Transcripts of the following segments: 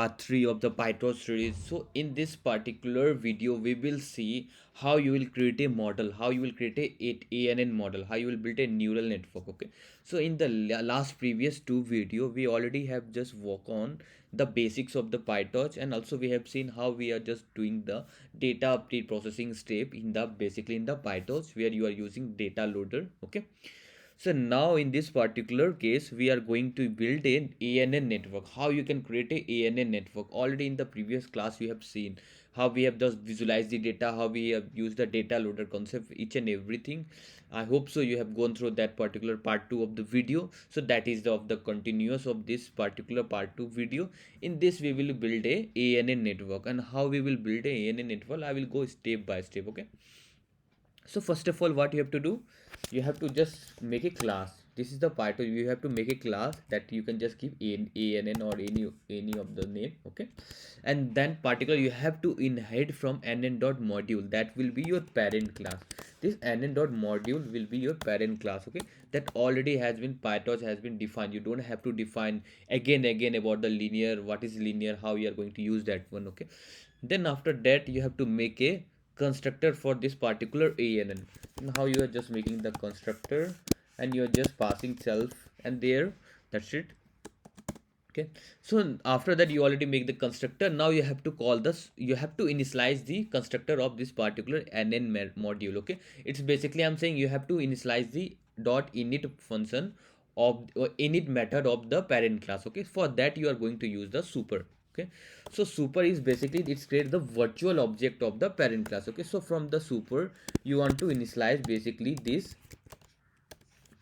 Part 3 of the PyTorch series. So in this particular video we will see how you will create a model, how you will create a ANN model, how you will build a neural network. Okay, so in the last previous two video we already have just work on the basics of the PyTorch, and also we have seen how we are just doing the data pre-processing step in the basically in the PyTorch where you are using data loader. Okay, so now in this particular case, we are going to build an ANN network. How you can create a ANN network. Already in the previous class, you have seen how we have just visualized the data, how we have used the data loader concept, each and everything. I hope so you have gone through that particular part 2 of the video. So that is of the continuous of this particular part 2 video. In this, we will build a ANN network, and how we will build a ANN network, I will go step by step. Okay. So first of all, what you have to do, you have to just make a class. This is the part of you have to make a class that you can just give ANN or any of the name. Okay, and then particular you have to inherit from nn.module, that will be your parent class. This nn.module will be your parent class. Okay, that already has been PyTorch has been defined. You don't have to define again about the linear, what is linear, how you are going to use that one. Okay, then after that you have to make a constructor for this particular ANN. And how you are just making the constructor, and you are just passing self, and there, that's it. Okay, so after that you already make the constructor. Now you have to call this, you have to initialize the constructor of this particular NN module. Okay, it's basically I'm saying you have to initialize the dot init function of or init method of the parent class. Okay, for that you are going to use the super. Okay, so super is basically it's create the virtual object of the parent class. Okay, so from the super you want to initialize basically this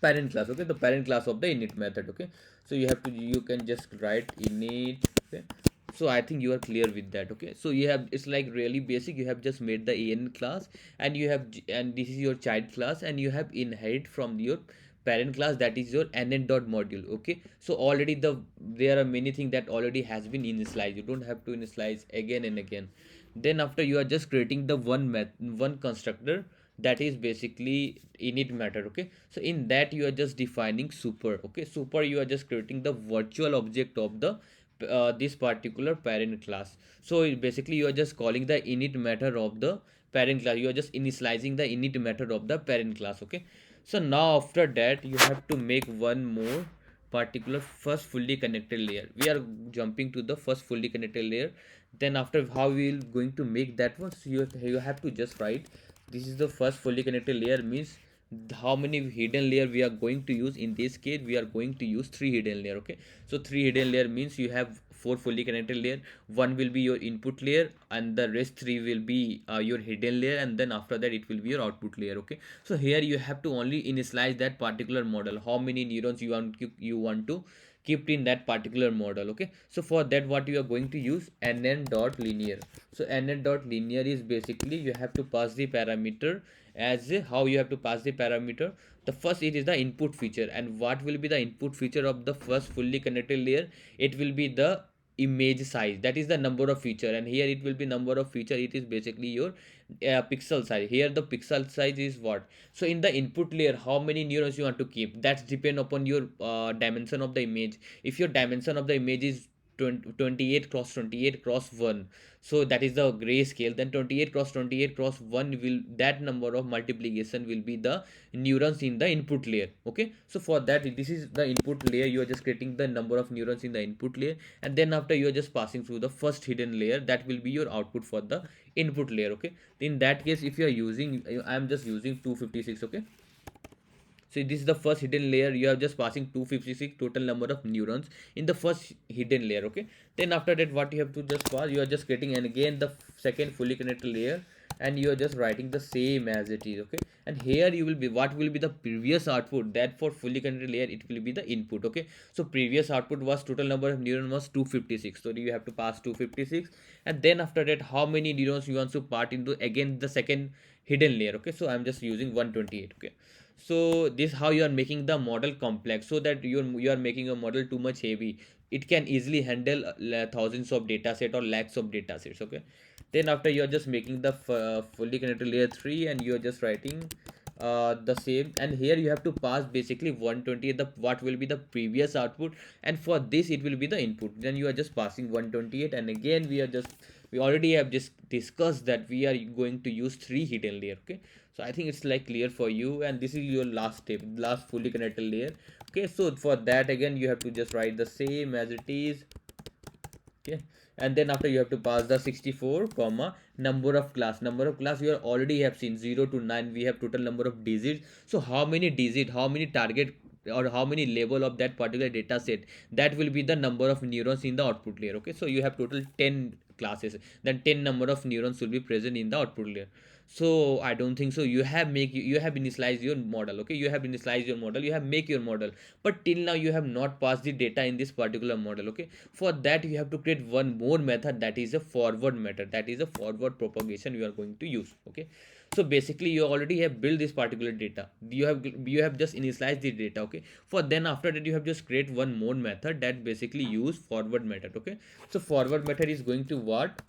parent class. Okay, the parent class of the init method. Okay, so you have to, you can just write init. Okay, so I think you are clear with that. Okay, so you have, it's like really basic. You have just made the AN class, and you have, and this is your child class, and you have inherit from your parent class, that is your nn dot module. Okay, so already there are many things that already has been initialized. You don't have to initialize again and again. Then after you are just creating the one constructor, that is basically init method. Okay, so in that you are just defining super. Okay, super, you are just creating the virtual object of the this particular parent class. So basically you are just calling the init method of the parent class, you are just initializing the init method of the parent class. Okay, so now after that you have to make one more particular first fully connected layer. We are jumping to the first fully connected layer. Then after, how we will going to make that one, so you have to just write this is the first fully connected layer, means how many hidden layer we are going to use. In this case we are going to use three hidden layer. Okay, so three hidden layer means you have four fully connected layer. One will be your input layer, and the rest three will be your hidden layer, and then after that it will be your output layer. Okay, so here you have to only initialize that particular model, how many neurons you want to kept in that particular model. Okay, so for that what you are going to use nn dot linear. So nn dot linear is basically you have to pass the parameter as how you have to pass the parameter. The first, it is the input feature, and what will be the input feature of the first fully connected layer? It will be the image size, that is the number of feature, and here it will be number of feature, it is basically your pixel size. Here the pixel size is what, so in the input layer how many neurons you want to keep, that's depend upon your dimension of the image. If your dimension of the image is 28 cross 28 cross 1, so that is the grayscale, then 28 cross 28 cross 1 will, that number of multiplication will be the neurons in the input layer. Okay, so for that, this is the input layer, you are just creating the number of neurons in the input layer, and then after you are just passing through the first hidden layer, that will be your output for the input layer. Okay, in that case if you are using, I am just using 256. Okay, so this is the first hidden layer, you are just passing 256 total number of neurons in the first hidden layer. Okay, then after that what you have to just pass, you are just getting, and again the second fully connected layer, and you are just writing the same as it is. Okay, and here you will be, what will be the previous output, that for fully connected layer it will be the input. Okay, so previous output was total number of neurons was 256, so you have to pass 256, and then after that how many neurons you want to part into again the second hidden layer. Okay, so I'm just using 128. Okay, so this how you are making the model complex, so that you are making a model too much heavy, it can easily handle thousands of data set or lakhs of data sets. Okay, then after you are just making the fully connected layer 3, and you are just writing the same, and here you have to pass basically 128, the what will be the previous output, and for this it will be the input. Then you are just passing 128, and again we already have just discussed that we are going to use three hidden layer. Okay, so I think it's like clear for you, and this is your last step, last fully connected layer. Okay, so for that again you have to just write the same as it is. Okay, and then after you have to pass the 64 comma number of class you are already have seen 0 to 9, we have total number of digits. So how many digit, how many target, or how many level of that particular data set, that will be the number of neurons in the output layer. Okay, so you have total 10 classes, then 10 number of neurons will be present in the output layer. So I don't think so you have you have initialized your model. Okay, you have initialized your model, you have make your model, but till now you have not passed the data in this particular model. Okay, for that you have to create one more method, that is a forward method, that is a forward propagation you are going to use. Okay, so basically you already have built this particular data, you have just initialized the data. Okay, for then after that you have just create one more method that basically use forward method. Okay, so forward method is going to what,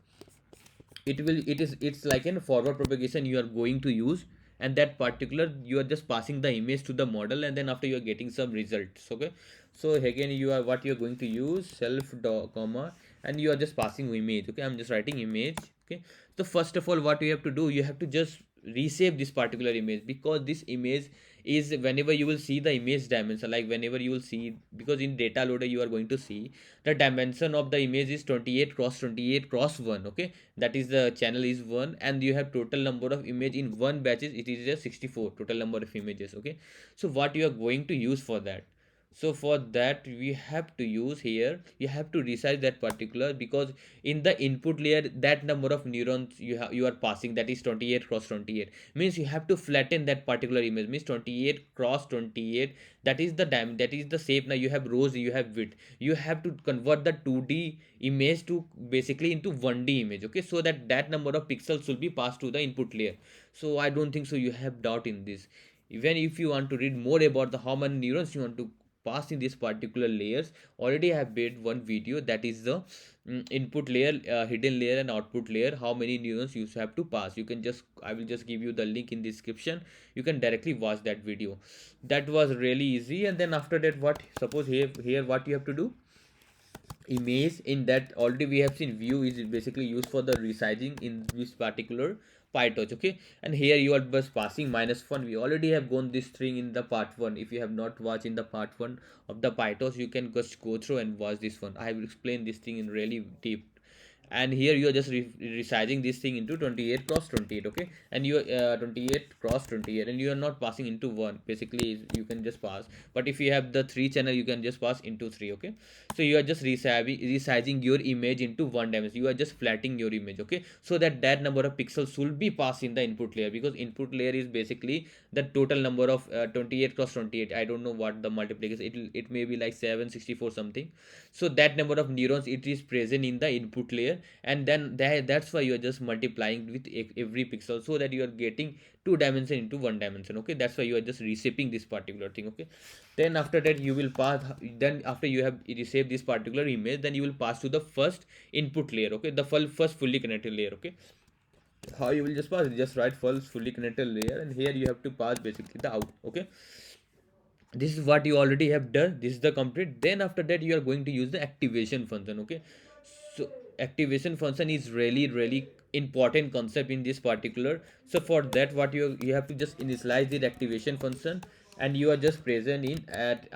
it's like a forward propagation you are going to use, and that particular you are just passing the image to the model, and then after you are getting some results. Okay, so again you are what you are going to use self comma, and you are just passing image. Okay, I'm just writing image. Okay, so first of all what you have to do, you have to just resave this particular image, because this image is, whenever you will see the image dimension, like whenever you will see, because in data loader you are going to see the dimension of the image is 28 cross 28 cross 1. Okay, that is the channel is 1, and you have total number of image in one batches, it is just 64 total number of images. Okay, so what you are going to use for that, so for that we have to use here, you have to resize that particular, because in the input layer that number of neurons you are passing, that is 28 cross 28, means you have to flatten that particular image, means 28 cross 28, that is the that is the shape. Now you have rows, you have width, you have to convert the 2D image to basically into 1D image. Okay, so that that number of pixels will be passed to the input layer. So I don't think so you have doubt in this. Even if you want to read more about the how many neurons you want to pass in this particular layers, already I have made one video, that is the input layer, hidden layer and output layer, how many neurons you have to pass. You can just, I will just give you the link in the description, you can directly watch that video. That was really easy. And then after that, what, suppose here what you have to do, image, in that already we have seen view is basically used for the resizing in this particular PyTorch. Okay, and here you are just passing -1, we already have gone this thing in the part 1. If you have not watched in the part 1 of the PyTorch, you can just go through and watch this one, I will explain this thing in really deep. And here you are just resizing this thing into 28 cross 28. Okay, and you 28 cross 28, and you are not passing into one, basically you can just pass, but if you have the 3 channel you can just pass into 3. Okay, so you are just resizing your image into one dimension, you are just flattening your image. Okay, so that that number of pixels should be passed in the input layer, because input layer is basically the total number of 28 cross 28, I don't know what the multiplication, it may be like 764 something. So that number of neurons it is present in the input layer, and then that's why you are just multiplying with every pixel, so that you are getting two dimension into one dimension. Okay, that's why you are just reshaping this particular thing. Okay, then after that you will pass, then after you have reshaped this particular image, then you will pass to the first input layer. Okay, the first fully connected layer. Okay, how you will just pass, just write first fully connected layer, and here you have to pass basically the out. Okay, this is what you already have done, this is the complete. Then after that you are going to use the activation function. Okay, so activation function is really important concept in this particular. So for that what you have to just initialize the activation function, and you are just present in at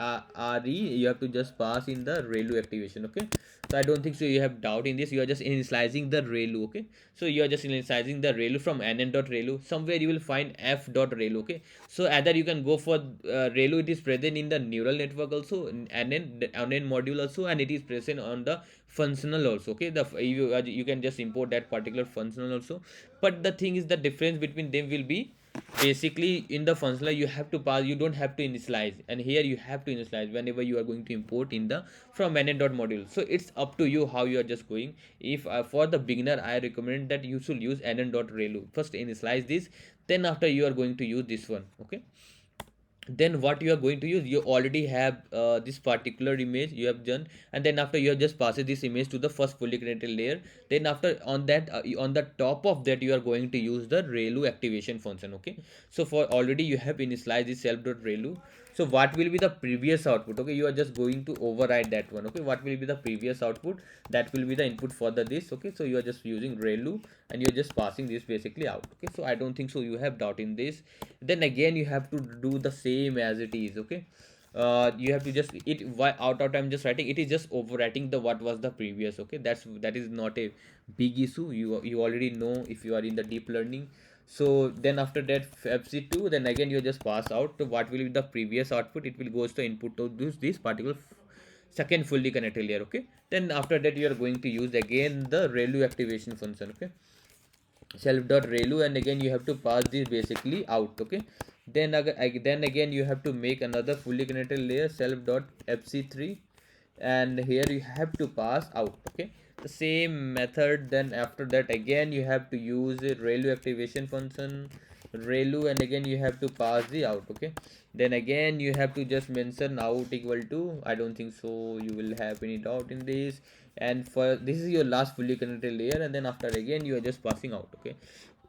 re, you have to just pass in the relu activation. Okay, so I don't think so you have doubt in this, you are just initializing the relu. Okay, so you are just initializing the relu from nn.relu, somewhere you will find f.relu. Okay, so either you can go for relu, it is present in the neural network also, nn module also, and it is present on the functional also. Okay, you can just import that particular functional also, but the thing is the difference between them will be basically in the functional you have to pass, you don't have to initialize, and here you have to initialize whenever you are going to import in the from nn.module. So it's up to you how you are just going. If for the beginner I recommend that you should use nn.relu, first initialize this, then after you are going to use this one. Okay, then what you are going to use, you already have this particular image you have done, and then after you have just passed this image to the first fully connected layer. Then after on that on the top of that you are going to use the relu activation function. Okay, so for already you have initialized this self.relu. So what will be the previous output? Okay, you are just going to override that one. Okay, what will be the previous output? That will be the input for the this. Okay, so you are just using relu and you're just passing this basically out. Okay, so I don't think so you have doubt in this. Then again you have to do the same as it is. Okay, you have to just it why out I'm just writing it is just overwriting the what was the previous. Okay, that is not a big issue. You already know if you are in the deep learning. So then after that fc2, then again you just pass out what will be the previous output. It will goes to input to this particular second fully connected layer. Okay, then after that you are going to use again the relu activation function. Okay, self.relu, and again you have to pass this basically out. Okay, then again you have to make another fully connected layer self.fc3, and here you have to pass out. Okay, the same method. Then after that again you have to use a relu activation function relu, and again you have to pass the out. Okay, then again you have to just mention out equal to, I don't think so you will have any doubt in this. And for this is your last fully connected layer, and then after again you are just passing out. Okay,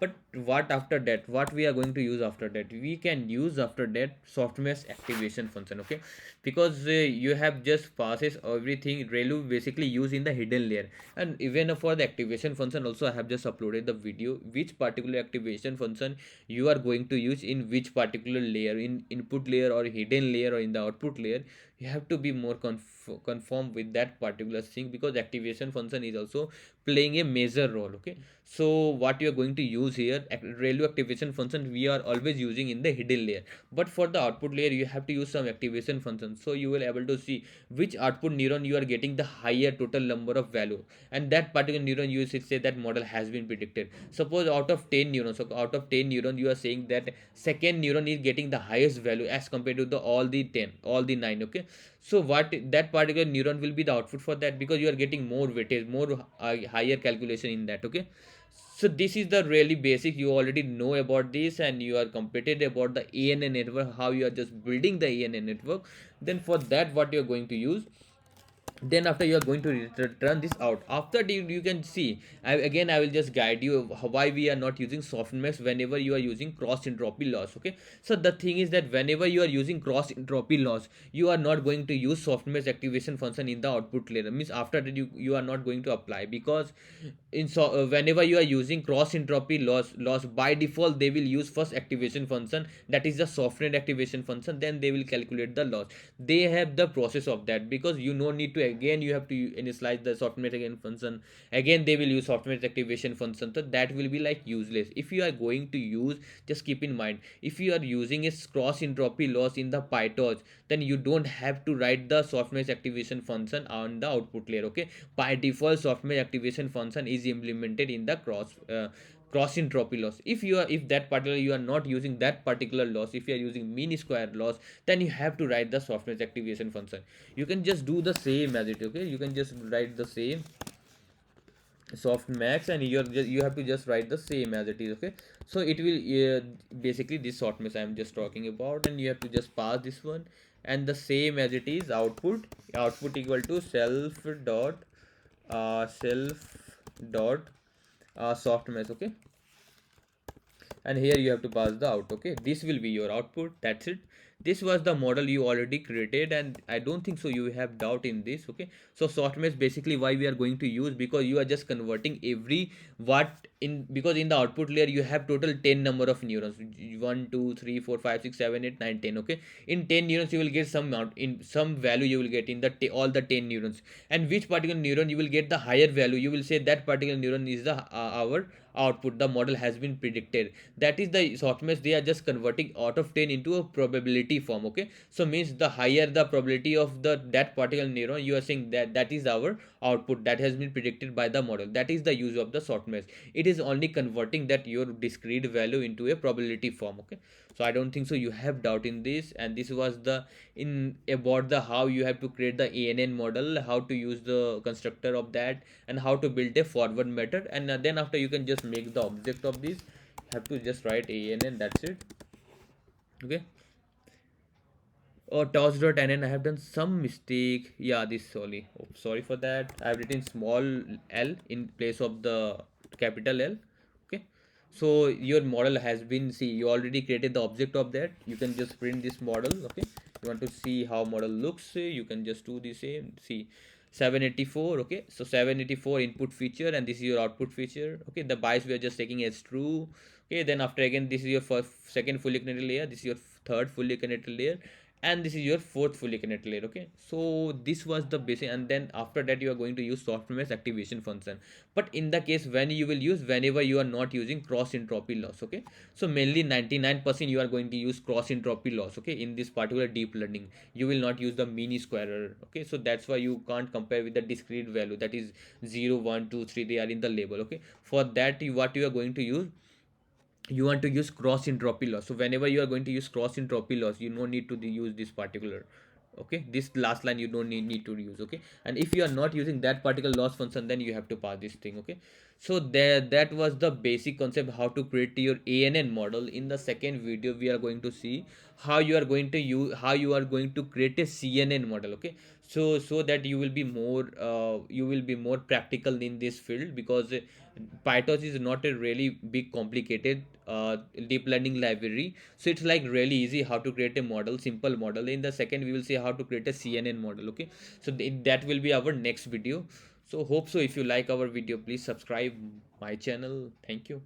but what after that, what we are going to use after that, we can use after that softmax activation function. Okay, because you have just passes everything relu basically used in the hidden layer. And even for the activation function also I have just uploaded the video which particular activation function you are going to use in which particular layer, in input layer or hidden layer or in the output layer. You have to be more conform with that particular thing, because activation function is also playing a major role. Okay, so what you are going to use here, relu activation function we are always using in the hidden layer, but for the output layer you have to use some activation function. So you will able to see which output neuron you are getting the higher total number of value, and that particular neuron you should say that model has been predicted. Suppose out of 10 neurons, so out of 10 neurons you are saying that second neuron is getting the highest value as compared to the all the 10, all the 9. Okay, so what that particular neuron will be the output for that, because you are getting more weightage, more higher calculation in that. Okay, so this is the really basic, you already know about this and you are competent about the ANN network, how you are just building the ANN network. Then for that what you are going to use, then after you are going to return this out. After you can see again I will just guide you why we are not using softmax whenever you are using cross entropy loss. Okay, so the thing is that whenever you are using cross entropy loss, you are not going to use softmax activation function in the output layer. Means after that you are not going to apply, because whenever you are using cross entropy loss by default they will use first activation function, that is the software activation function, then they will calculate the loss. They have the process of that, because you no need to again you have to initialize the software again function, again they will use software activation function. So that will be like useless if you are going to use. Just keep in mind, if you are using a cross entropy loss in the PyTorch, then you don't have to write the software activation function on the output layer. Okay, by default software activation function is implemented in the cross entropy loss. If you are, if that particular you are not using that particular loss, if you are using mean square loss, then you have to write the software activation function. You can just do the same as it. Okay, you can just write the same softmax and you have to just write the same as it is. Okay, so it will basically this softmax I am just talking about, and you have to just pass this one and the same as it is output equal to self dot softmax. Okay, and here you have to pass the out. Okay, this will be your output. That's it. This was the model you already created, and I don't think so you have doubt in this. Okay, so softmax basically why we are going to use, because you are just converting every what in, because in the output layer you have total 10 number of neurons, 1 2 3 4 5 6 7 8 9 10. Okay, in 10 neurons you will get some amount, in some value you will get in the all the 10 neurons, and which particular neuron you will get the higher value, you will say that particular neuron is the our output, the model has been predicted. That is the softmax, they are just converting out of 10 into a probability form. Okay, so means the higher the probability of the that particular neuron, you are saying that that is our output that has been predicted by the model. That is the use of the softmax. It is only converting that your discrete value into a probability form. Okay, so I don't think so you have doubt in this. And this was the in about the how you have to create the ANN model, how to use the constructor of that, and how to build a forward method. And then after you can just make the object of this, have to just write ANN, that's it. Okay, Oh, toss dot and I have done some mistake. Yeah, this sorry. Oh, sorry for that. I have written small l in place of the capital L. Okay. So your model has been, see, you already created the object of that. You can just print this model. Okay. You want to see how model looks, you can just do the same. See, 784. Okay. So 784 input feature and this is your output feature. Okay. The bias we are just taking as true. Okay. Then after again, this is your first, second fully connected layer. This is your third fully connected layer, and this is your fourth fully connected layer. Okay, so this was the basic, and then after that you are going to use software mesh activation function. But in the case when you will use, whenever you are not using cross entropy loss. Okay, so mainly 99% you are going to use cross entropy loss. Okay, in this particular deep learning you will not use the mean square error. Okay, so that's why you can't compare with the discrete value, that is 0 1 2 3, they are in the label. Okay, for that what you are going to use, you want to use cross entropy loss. So whenever you are going to use cross entropy loss, you no need to use this particular, okay, this last line you don't need to use. Okay, and if you are not using that particular loss function, then you have to pass this thing. Okay, so there, that was the basic concept how to create your ANN model. In the second video we are going to see how you are going to use, how you are going to create a CNN model. Okay, so that you will be more you will be more practical in this field, because PyTorch is not a really big complicated deep learning library. So it's like really easy how to create a model, simple model. In the second we will see how to create a CNN model. Okay, so that will be our next video. So hope so, if you like our video, please subscribe my channel. Thank you.